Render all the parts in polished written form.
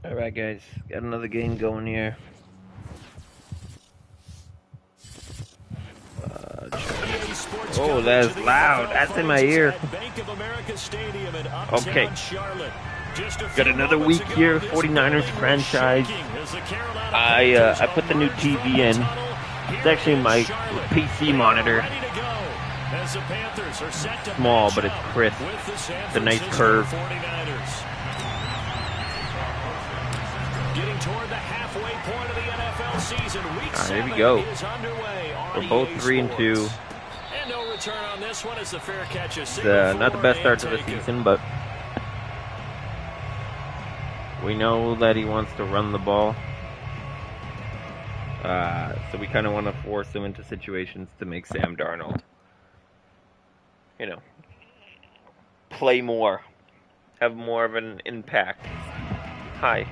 Alright guys, got another game going here. Oh, that's loud. That's in my ear. Okay. Got another week here, 49ers franchise. I put the new TV in. It's actually my PC monitor. Small, but it's crisp. It's a nice curve. Getting toward the halfway point of the NFL season. Week 7 here we go. We're both 3-2. And no return on this one as the fair catch is not the best start to the season, but we know that he wants to run the ball. So we kind of want to force him into situations to make Sam Darnold, play more, have more of an impact. Hi.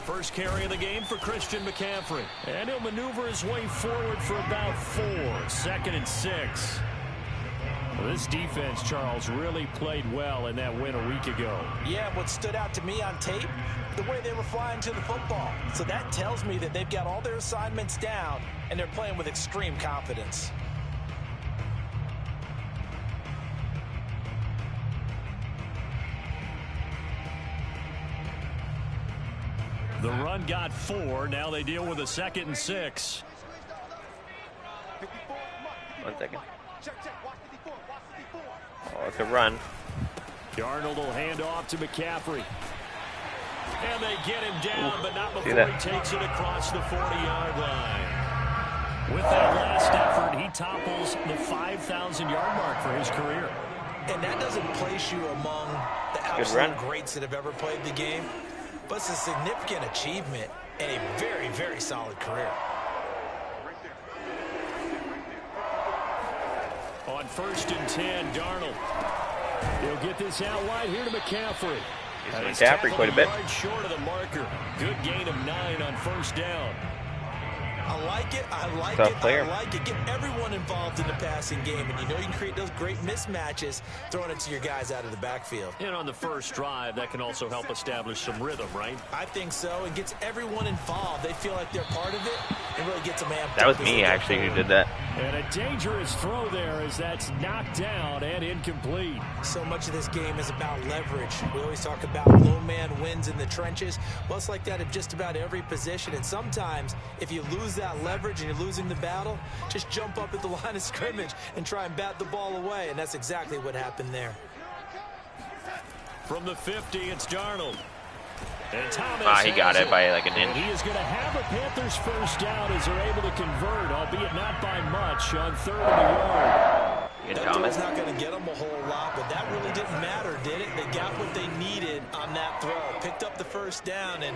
First carry of the game for Christian McCaffrey. And he'll maneuver his way forward for about 4. 2nd and 6. Well, this defense, Charles, really played well in that win a week ago. Yeah, what stood out to me on tape, the way they were flying to the football. So that tells me that they've got all their assignments down, and they're playing with extreme confidence. The run got 4. Now they deal with a 2nd and 6. 1 second. Oh, it's a run. Darnold will hand off to McCaffrey. And they get him down, but not before he takes it across the 40-yard line. With that last effort, he topples the 5,000-yard mark for his career. And that doesn't place you among the absolute greats that have ever played the game. But it's a significant achievement and a very, very solid career. On 1st and 10, Darnold. He'll get this out wide here to McCaffrey. He's McCaffrey quite a bit. Short of the marker. Good gain of 9 on 1st down. I like it. I like Tough it. player. I like it. Get everyone involved in the passing game, and you can create those great mismatches throwing it to your guys out of the backfield. And on the first drive, that can also help establish some rhythm, right? I think so. It gets everyone involved. They feel like they're part of it. It really gets them amped up. That was me, actually, who did that. And a dangerous throw there as that's knocked down and incomplete. So much of this game is about leverage. We always talk about low man wins in the trenches. Well, it's like that at just about every position. And sometimes, if you lose that leverage and you're losing the battle, just jump up at the line of scrimmage and try and bat the ball away. And that's exactly what happened there. From the 50, it's Darnold. And he got it by like an inch. He is going to have a Panthers first down as they're able to convert, albeit not by much, on 3rd and a yard. That throw's not going to get them a whole lot, but that really didn't matter, did it? They got what they needed on that throw. Picked up the first down, and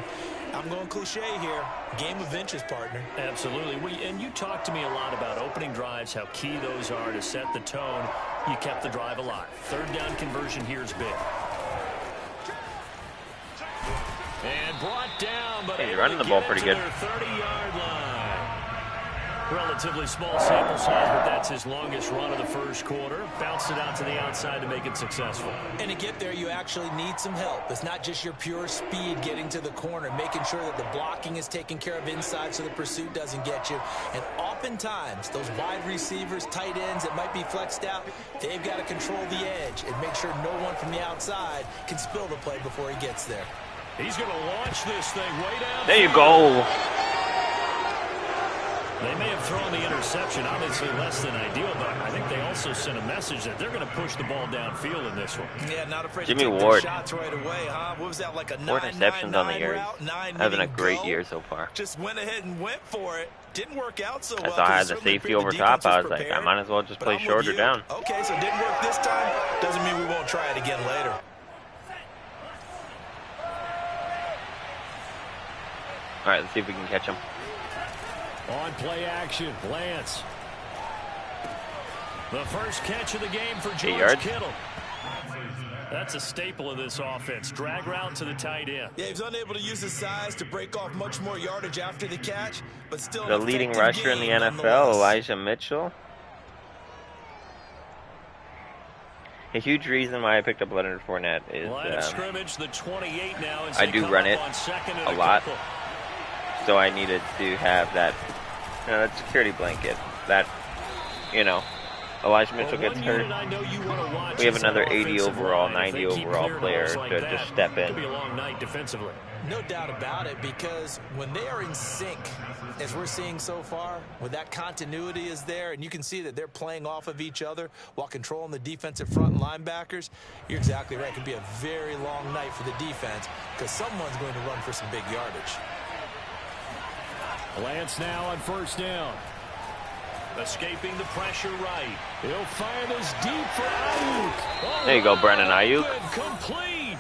I'm going cliche here. Game of inches, partner. Absolutely. And you talked to me a lot about opening drives, how key those are to set the tone. You kept the drive alive. 3rd down conversion here is big. And brought down, but he's running the ball pretty good. 30-yard line. Relatively small sample size, but that's his longest run of the first quarter. Bounced it out to the outside to make it successful. And to get there, you actually need some help. It's not just your pure speed getting to the corner, making sure that the blocking is taken care of inside so the pursuit doesn't get you. And oftentimes, those wide receivers, tight ends that might be flexed out, they've got to control the edge and make sure no one from the outside can spill the play before he gets there. He's going to launch this thing way down. There you go. They may have thrown the interception, obviously less than ideal, but I think they also sent a message that they're going to push the ball downfield in this one. Yeah, not afraid Jimmy to take Ward. shots right away, huh? What was that, like a 4 interceptions on the year. Having a great year so far. Just went ahead and went for it. Didn't work out so well. As I had the safety over top, I was like, I might as well just play shorter down. Okay, so it didn't work this time. Doesn't mean we won't try it again later. All right, let's see if we can catch him. On play action, Lance. The first catch of the game for George Kittle. That's a staple of this offense. Drag route to the tight end. Yeah, he's unable to use his size to break off much more yardage after the catch, but still the leading rusher in the NFL, Elijah Mitchell. A huge reason why I picked up Leonard Fournette is I do run it a lot, so I needed to have that, that security blanket. That, Elijah Mitchell gets hurt, we have another 80 overall, 90 overall player to just step in. Be a long night defensively. No doubt about it, because when they are in sync, as we're seeing so far, when that continuity is there, and you can see that they're playing off of each other while controlling the defensive front and linebackers, you're exactly right. It could be a very long night for the defense because someone's going to run for some big yardage. Lance now on first down. Escaping the pressure right. He'll fire this deep for Ayuk. There you go, Brandon Ayuk. Complete.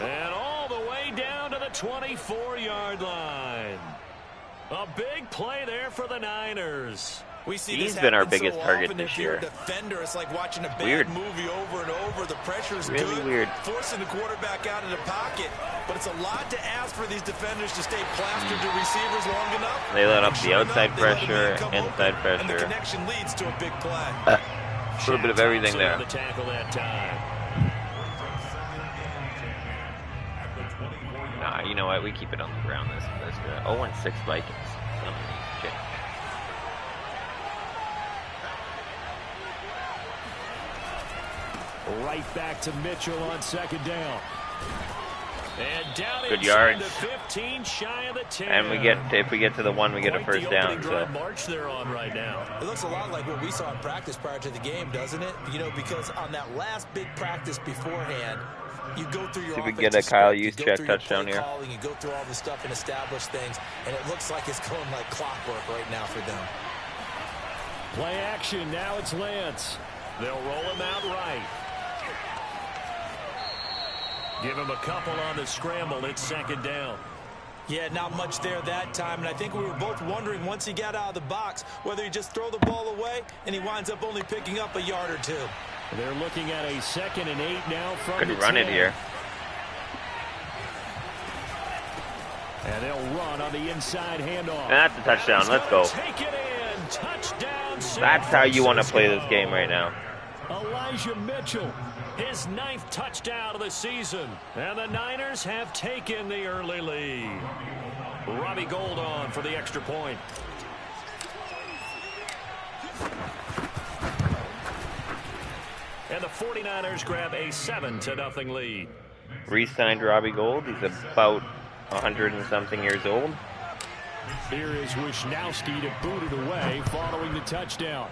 And all the way down to the 24-yard line. A big play there for the Niners. He's been our biggest target this year. Defender, it's like watching a bad movie over and over. The pressure's really good, weird. Forcing the quarterback out of the pocket. But it's a lot to ask for these defenders to stay plastered to receivers long enough. They let up the outside pressure, inside pressure. And the connection leads to a big play. A little bit of everything there. The tackle that time. Nah, you know what? We keep it on the ground. This 0-6 Vikings. Right back to Mitchell on second down. And down good yards. 15, shy of the 10. And if we get to the 1, we get a first down. So march they're on right now. It looks a lot like what we saw in practice prior to the game, doesn't it? Because on that last big practice beforehand, you go through your see if we get a Kyle Juszczyk touchdown here. You go through all the stuff and establish things, and it looks like it's going like clockwork right now for them. Play action. Now it's Lance. They'll roll him out right. Give him a couple on the scramble. It's second down. Yeah, not much there that time, and I think we were both wondering once he got out of the box whether he just throw the ball away and he winds up only picking up a yard or two. They're looking at a 2nd and 8 now from could run 10. It here. And they'll run on the inside handoff. And that's a touchdown. Let's go. Take it in. Touchdown. That's how you want to play this game right now. Elijah Mitchell, his 9th touchdown of the season. And the Niners have taken the early lead. Robbie Gould on for the extra point. And the 49ers grab a 7-0 lead. Re-signed Robbie Gould. He's about 100 and something years old. Here is Wisnowski to boot it away following the touchdown.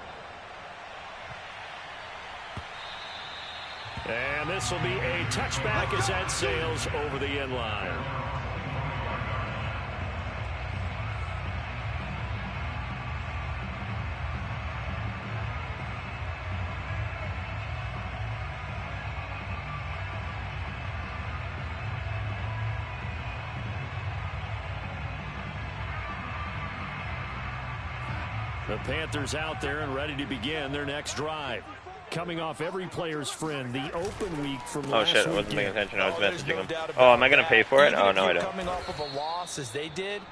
And this will be a touchback as that sails over the end line. The Panthers out there and ready to begin their next drive. Coming off every player's friend, the open week from last weekend. Oh shit, I wasn't paying attention. I was messaging him. Oh, am I going to pay for it? Oh, no, I don't. Coming off of a loss as they did,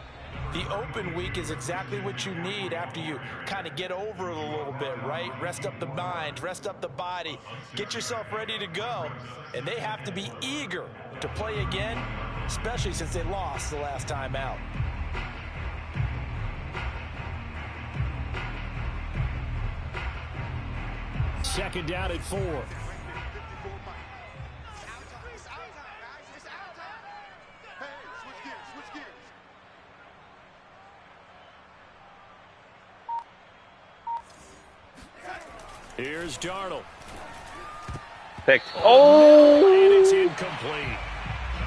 the open week is exactly what you need after you kind of get over it a little bit, right? Rest up the mind, rest up the body, get yourself ready to go. And they have to be eager to play again, especially since they lost the last time out. Second down at 4. Here's Darnold. Picked. Oh! And it's incomplete.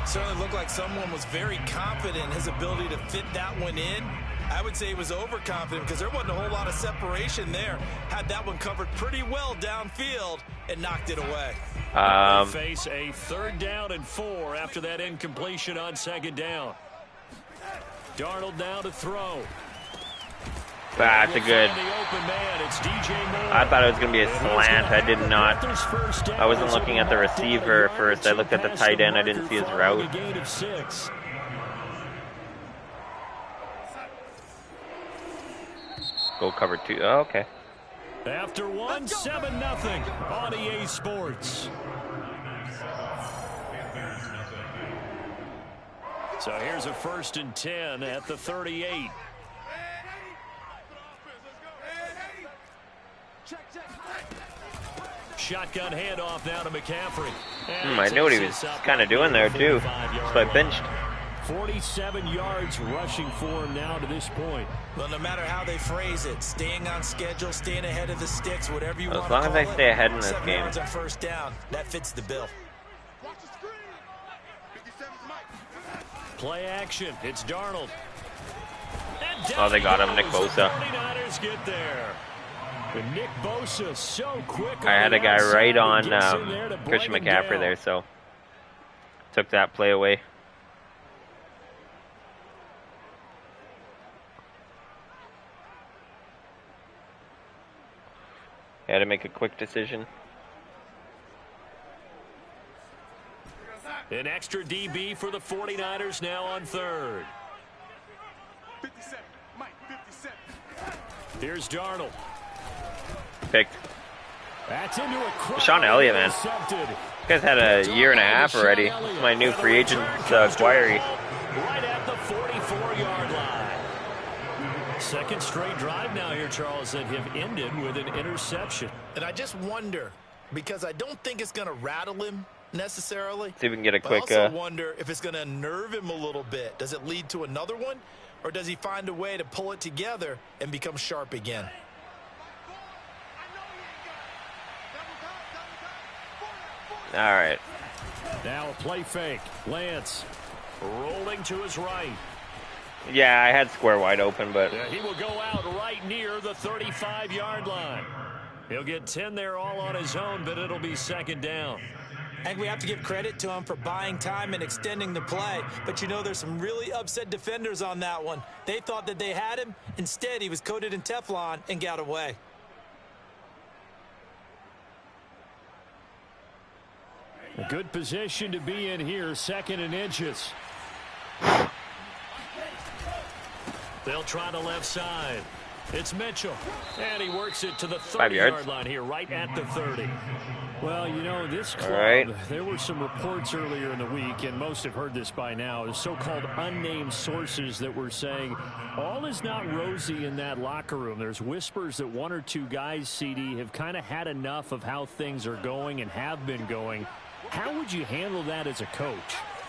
Certainly looked like someone was very confident in his ability to fit that one in. I would say he was overconfident because there wasn't a whole lot of separation there. Had that one covered pretty well downfield and knocked it away. They face a 3rd down and 4 after that incompletion on second down. Darnold now to throw. That's a good. I thought it was going to be a slant. I did not. I wasn't looking at the receiver first. I looked at the tight end. I didn't see his route. Go cover 2. Oh, okay. After 1, 7-0 on EA Sports. So here's a 1st and 10 at the 38. Shotgun handoff now to McCaffrey. I knew what he was kind of doing there too. So I benched. 47 yards rushing for him now to this point. Well, no matter how they phrase it, staying on schedule, staying ahead of the sticks, whatever you want to call it. As long as I stay ahead in this 7 game. yards on 1st down, that fits the bill. Play action. It's Darnold. Oh, they got him. Nick Bosa. 49ers get there. Nick Bosa so quick. I had a guy right on Christian McCaffrey there, so took that play away. I had to make a quick decision. An extra DB for the 49ers now on 3rd. 57. Mike, 57. Here's Darnold. Picked. That's into a Sean Elliott, man. This guy's had a year and a half already. This is my new free agent inquiry. Right at the 44-yard line. 2nd straight drive now here, Charles, that have ended with an interception. And I just wonder, because I don't think it's going to rattle him necessarily. See if we can get a quick. I also wonder if it's going to nerve him a little bit. Does it lead to another one, or does he find a way to pull it together and become sharp again? All right. Now a play fake. Lance rolling to his right. Yeah, I had square wide open, but he will go out right near the 35-yard line. He'll get 10 there all on his own, but it'll be 2nd down. I think we have to give credit to him for buying time and extending the play. But, you know, there's some really upset defenders on that one. They thought that they had him. Instead, he was coated in Teflon and got away. A good position to be in here, 2nd and inches. They'll try the left side. It's Mitchell. And he works it to the 30-yard line here, right at the 30. Well, you know, this club, there were some reports earlier in the week, and most have heard this by now, the so-called unnamed sources that were saying all is not rosy in that locker room. There's whispers that 1 or 2 guys, CD, have kind of had enough of how things are going and have been going. How would you handle that as a coach?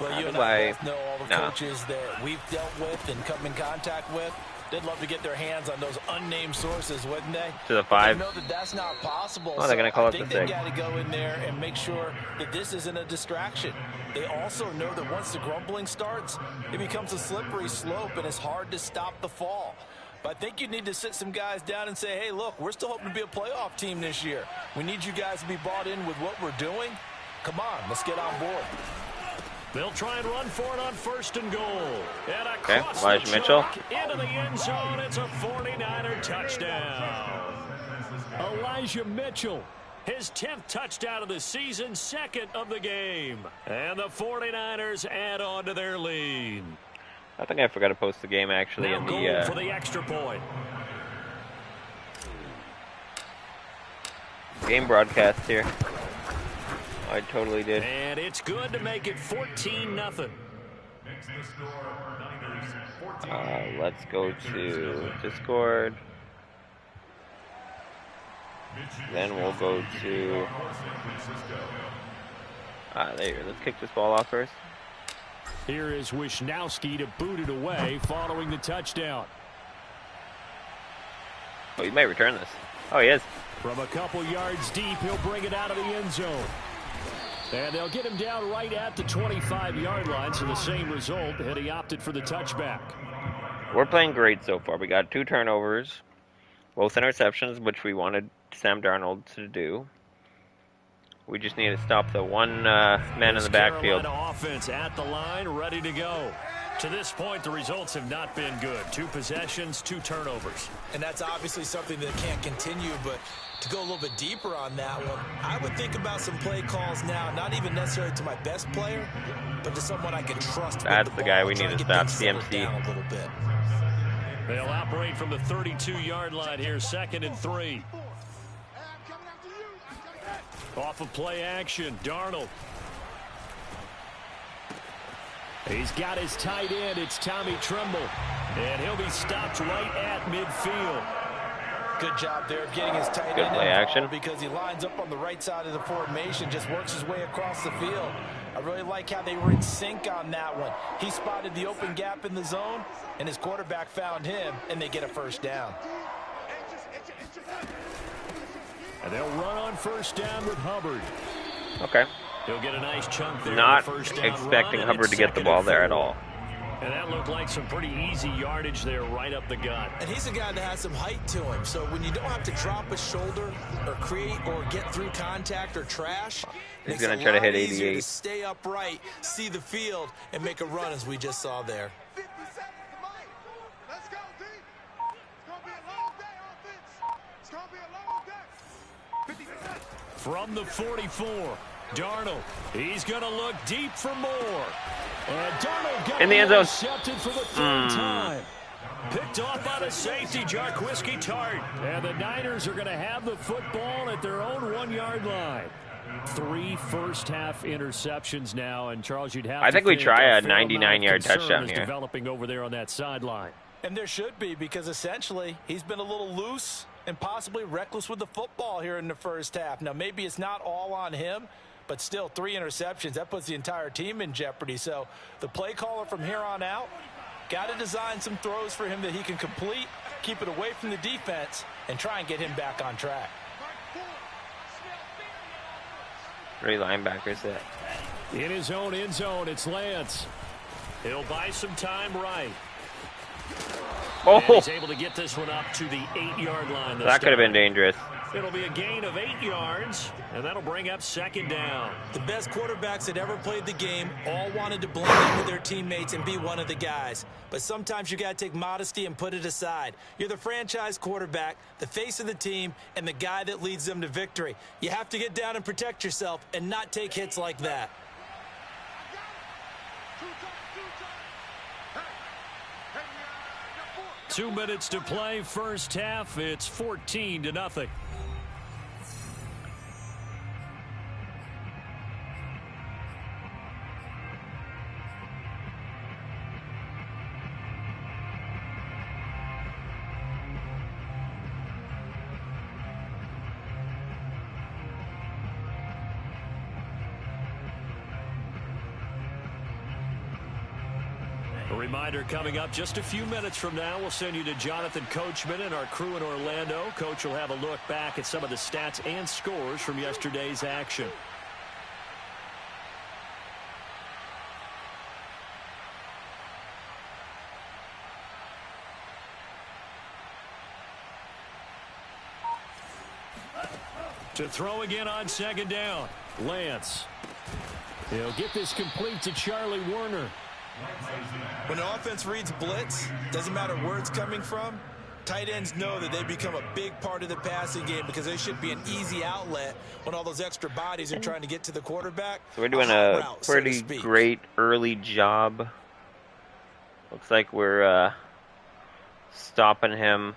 Well, you and I both know all the coaches that we've dealt with and come in contact with. They'd love to get their hands on those unnamed sources, wouldn't they? To the 5. They know that that's not possible. Oh, they're going to call it the 6. I think they got to go in there and make sure that this isn't a distraction. They also know that once the grumbling starts, it becomes a slippery slope, and it's hard to stop the fall. But I think you need to sit some guys down and say, hey, look, we're still hoping to be a playoff team this year. We need you guys to be bought in with what we're doing. Come on, let's get on board. They'll try and run for it on 1st and goal. And okay, Elijah Mitchell. Into the end zone. It's a 49er touchdown. Elijah Mitchell, his 10th touchdown of the season, 2nd of the game. And the 49ers add on to their lead. I think I forgot to post the game actually now in the for the extra point. Game broadcast here. I totally did. And it's good to make it 14-0. Let's go to Discord. Then we'll go to... there you go. Let's kick this ball off first. Here is Wisnowski to boot it away following the touchdown. Oh, you may return this. Oh, he is. From a couple yards deep, he'll bring it out of the end zone. And they'll get him down right at the 25-yard line, so the same result had he opted for the touchback. We're playing great so far. We got 2 turnovers, both interceptions, which we wanted Sam Darnold to do. We just need to stop the one man in the backfield. Carolina offense at the line, ready to go. To this point, the results have not been good. 2 possessions, 2 turnovers. And that's obviously something that can't continue, but to go a little bit deeper on that one, I would think about some play calls now, not even necessarily to my best player, but to someone I can trust. That's the guy we need to stop, CMC. A little bit. They'll operate from the 32-yard line here, 2nd and 3. Off of play action, Darnold. He's got his tight end. It's Tommy Tremble. And he'll be stopped right at midfield. Good job there of getting his tight Good end play action. because he lines up on the right side of the formation, just works his way across the field. I really like how they were in sync on that one. He spotted the open gap in the zone, and his quarterback found him, and they get a first down. And they'll run on first down with Hubbard. Okay. He'll get a nice chunk there. Not first down expecting run, Hubbard to get the ball there at all. And that looked like some pretty easy yardage there right up the gut. And he's a guy that has some height to him, so when you don't have to drop a shoulder or create or get through contact or trash, he's going to try to hit 88. To stay upright, see the field, and make a run as we just saw there. 50 seconds to Mike. Let's go, D. It's going to be a long day, offense. It's going to be a long day. 50 seconds. From the 44, Darnold. He's going to look deep for more. And Darnold got in the end zone. Intercepted for the 3rd time. Picked off by the safety, Jarquiski Tart. And the Niners are going to have the football at their own 1-yard line. 3 first-half interceptions now, and Charles, you'd have. I think we try a 99-yard concern touchdown is here. Developing over there on that sideline. And there should be, because essentially he's been a little loose and possibly reckless with the football here in the first half. Now, maybe it's not all on him, but still 3 interceptions. That puts the entire team in jeopardy. So the play caller from here on out got to design some throws for him that he can complete, keep it away from the defense, and try and get him back on track. 3 linebackers there. In his own end zone, it's Lance. He'll buy some time right. Oh, And he's able to get this one up to the 8-yard line. That could have been dangerous. It'll be a gain of 8 yards, and that'll bring up 2nd down. The best quarterbacks that ever played the game all wanted to blend in with their teammates and be one of the guys. But sometimes you got to take modesty and put it aside. You're the franchise quarterback, the face of the team, and the guy that leads them to victory. You have to get down and protect yourself and not take hits like that. 2 minutes to play, first half. It's 14-0. A reminder coming up just a few minutes from now, we'll send you to Jonathan Coachman and our crew in Orlando. Coach will have a look back at some of the stats and scores from yesterday's action. To throw again on 2nd down, Lance. He'll get this complete to Charlie Warner. When an offense reads blitz, doesn't matter where it's coming from, tight ends know that they become a big part of the passing game because they should be an easy outlet when all those extra bodies are trying to get to the quarterback. So we're doing a pretty great early job. Looks like we're stopping him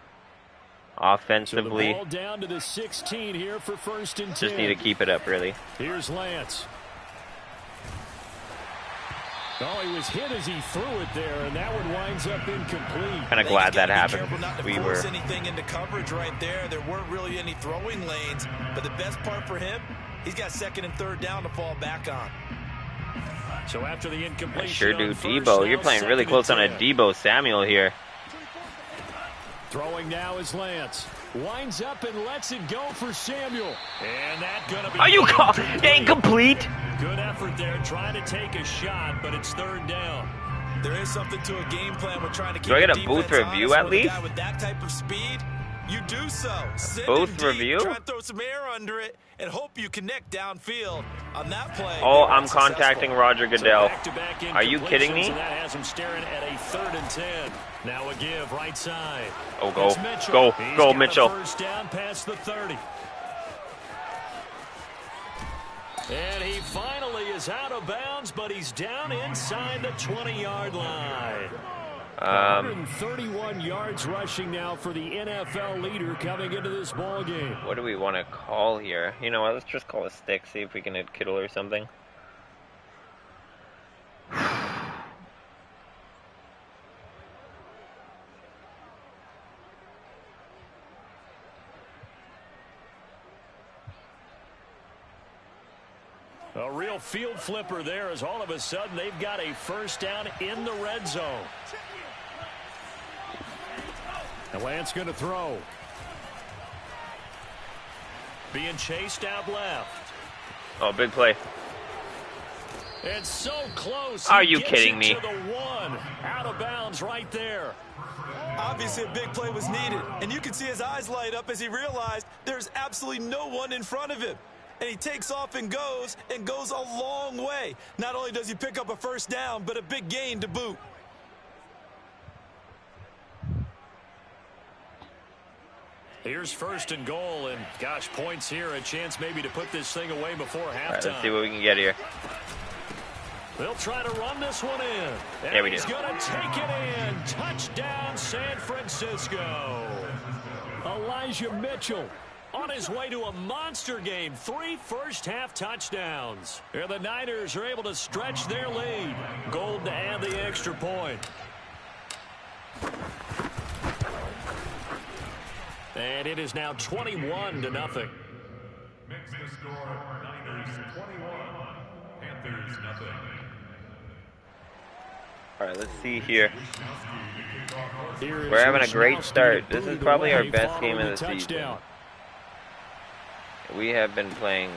offensively. So the ball down to the 16 here for 1st and 10. Just need to keep it up, really. Here's Lance. Oh, he was hit as he threw it there, and that one winds up incomplete. Kind of glad that happened. We were anything into coverage right there. There weren't really any throwing lanes, but the best part for him, he's got 2nd and 3rd down to fall back on. So after the incompletion, I sure do, Debo. You're playing really close on a Debo Samuel here. Throwing now is Lance. Winds up and lets it go for Samuel. And that gonna be. Are you incomplete? Good effort there, trying to take a shot, but it's 3rd down. There is something to a game plan with trying to keep. Do I get a booth review at least? With that type of speed, You do so. Send Both it deep, review? try and throw some air under it, and hope you connect downfield. On that play, Oh, I'm contacting Roger Goodell. Are you kidding me? That has him staring at a 3rd and 10. Now a give right side. Oh, go. Mitchell. Go, Mitchell. First down past the 30. And he finally is out of bounds, but he's down inside the 20-yard line. 131 yards rushing now for the NFL leader coming into this ball game. What do we want to call here? You know what? Let's just call a stick. See if we can hit Kittle or something. A real field flipper there as all of a sudden they've got a first down in the red zone. And Lance going to throw. Being chased out left. Oh, big play. It's so close. Are you kidding me? To the 1. Out of bounds right there. Obviously, a big play was needed, and you can see his eyes light up as he realized there's absolutely no one in front of him. And he takes off and goes a long way. Not only does he pick up a first down, but a big gain to boot. Here's 1st and goal, and gosh, points here, a chance maybe to put this thing away before halftime. All right, let's see what we can get here. They'll try to run this one in. And yeah, we do. He's going to take it in. Touchdown, San Francisco. Elijah Mitchell on his way to a monster game. 3 first-half touchdowns. And the Niners are able to stretch their lead. Gold to add the extra point. And it is now 21-0. Makes the score Niners 21, Panthers nothing. All right, let's see here. Here We're having a great start. This is probably our best game of the season. We have been playing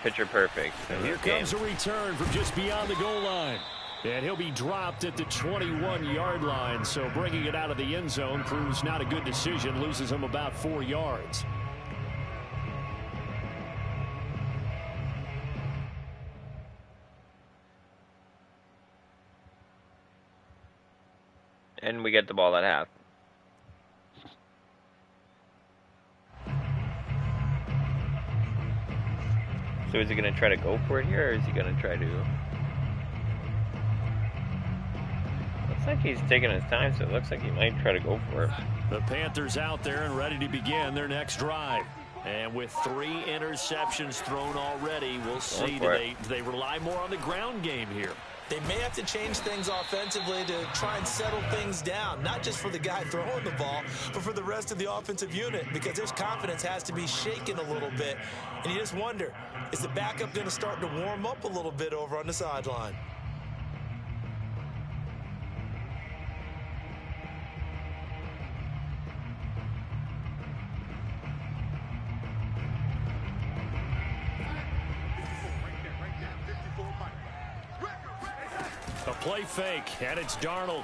picture perfect in Here this game. comes a return from just beyond the goal line. And he'll be dropped at the 21-yard line. So bringing it out of the end zone proves not a good decision. Loses him about 4 yards. And we get the ball at half. So is he going to try to go for it here, or is he going to try to... Looks like he's taking his time, so it looks like he might try to go for it. The Panthers out there and ready to begin their next drive. And with 3 interceptions thrown already, we'll see, do they rely more on the ground game here? They may have to change things offensively to try and settle things down, not just for the guy throwing the ball, but for the rest of the offensive unit, because his confidence has to be shaken a little bit. And you just wonder, is the backup going to start to warm up a little bit over on the sideline? A play fake, and it's Darnold.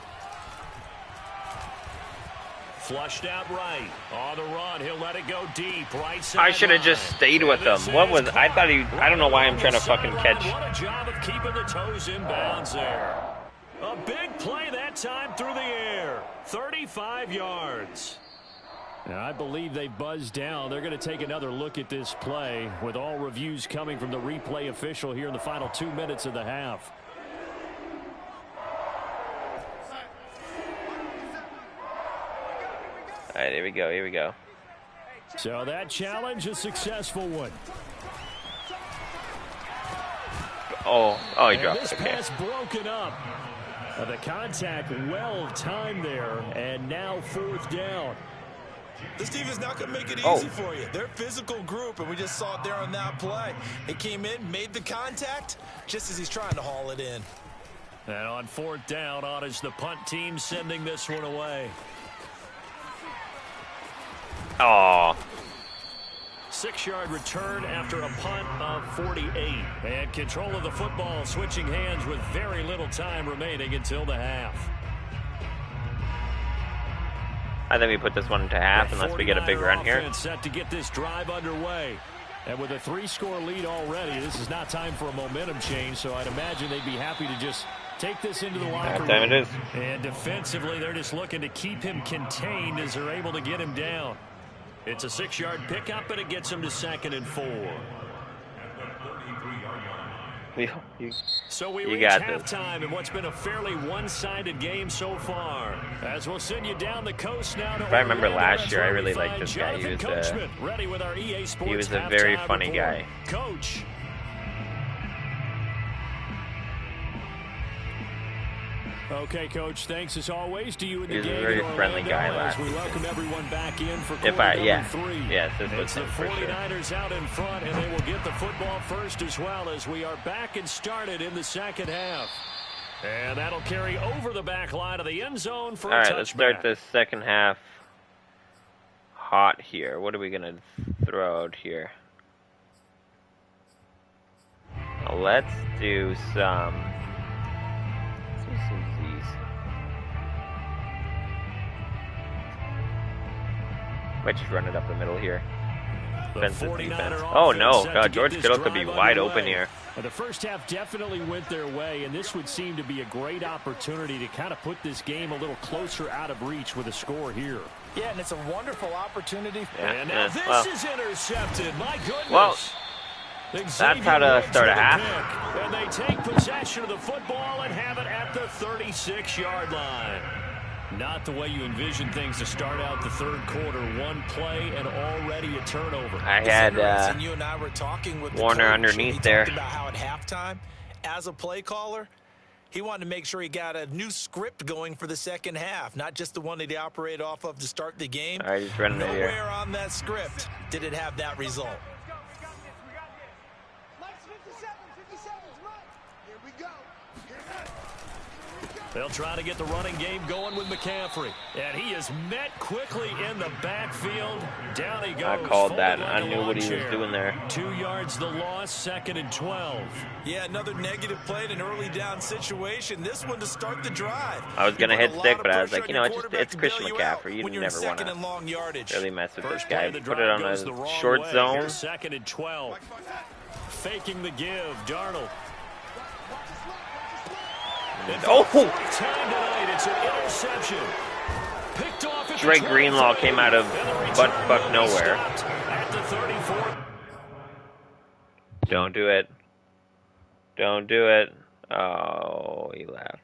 Flushed out right. On the run, he'll let it go deep. Right side. I should have just stayed with him. What was... I thought he... I don't know why I'm trying to fucking catch. What a job of keeping the toes in bounds there. A big play that time through the air. 35 yards. Now, I believe they buzzed down. They're going to take another look at this play with all reviews coming from the replay official here in the final 2 minutes of the half. All right, here we go. Here we go. So that challenge, a successful one. Oh, he dropped This it. Okay. pass broken up. The contact well timed there, and now 4th down. This team is not going to make it easy for you. They're a physical group, and we just saw it there on that play. He came in, made the contact, just as he's trying to haul it in. And on 4th down, on is the punt team sending this one away. Oh. 6-yard return after a punt of 48. And control of the football switching hands with very little time remaining until the half. I think we put this one into half unless we get a big run here. Set to get this drive underway. And with a 3-score lead already, this is not time for a momentum change, so I'd imagine they'd be happy to just take this into the locker room. Time it is. And defensively, they're just looking to keep him contained as they're able to get him down. It's a 6-yard pickup, and it gets him to 2nd and 4. So we reach halftime in what's been a fairly one-sided game so far. As we'll send you down the coast now. If I remember last year, I really liked this guy. He was a very funny guy. Coach. Okay, Coach. Thanks as always to you and the game. He was a very friendly guy last season. We welcome everyone back in for quarter number 3. Yes, this was it's the 49ers out in front, and they will get the football first as well as we are back and started in the second half. And that'll carry over the back line of the end zone for a touchback. All right, let's start the second half hot here. What are we going to throw out here? Let's do some Z's. Might just run it up the middle here. Defensive defense. Oh no, God, George Kittle could be wide open here. The first half definitely went their way, and this would seem to be a great opportunity to kind of put this game a little closer out of reach with a score here. Yeah, and it's a wonderful opportunity. And now this is intercepted. My goodness. Well, that's how to start a half. And they take possession of the football and have it at the 36-yard line. Not the way you envision things to start out the third quarter. One play and already a turnover. I had you and I were talking with Warner underneath there. About how at halftime, as a play caller, he wanted to make sure he got a new script going for the second half, not just the one that he operated off of to start the game. All right, he's running it here. Nowhere on that script did it have that result. They'll try to get the running game going with McCaffrey. And he is met quickly in the backfield. Down he goes. I called that. I knew what he was doing there. 2 yards the loss, 2nd and 12. Yeah, another negative play in an early down situation. This one to start the drive. I was going to hit stick, but I was like, you know, it's Christian McCaffrey. You never want to really mess with this guy. Put it on a short zone. 2nd and 12. Faking the give, Darnold. Oh! It's an interception. Picked off Drake Greenlaw came out of butt nowhere. At the 34. Don't do it. Don't do it. Oh, he left.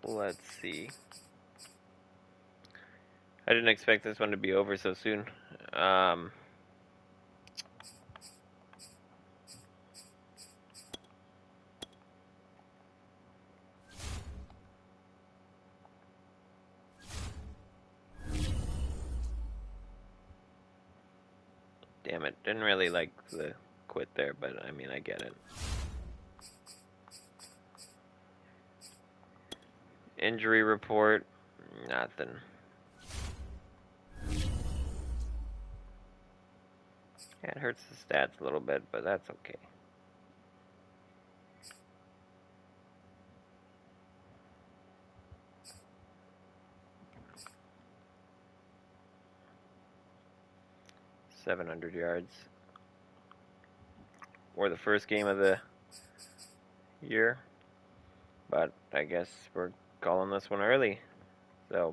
Let's see. I didn't expect this one to be over so soon. Damn it. Didn't really like the quit there, but I mean, I get it. Injury report, nothing. Yeah, it hurts the stats a little bit, but that's okay. $700 yards. or the first game of the year. But I guess we're calling this one early. So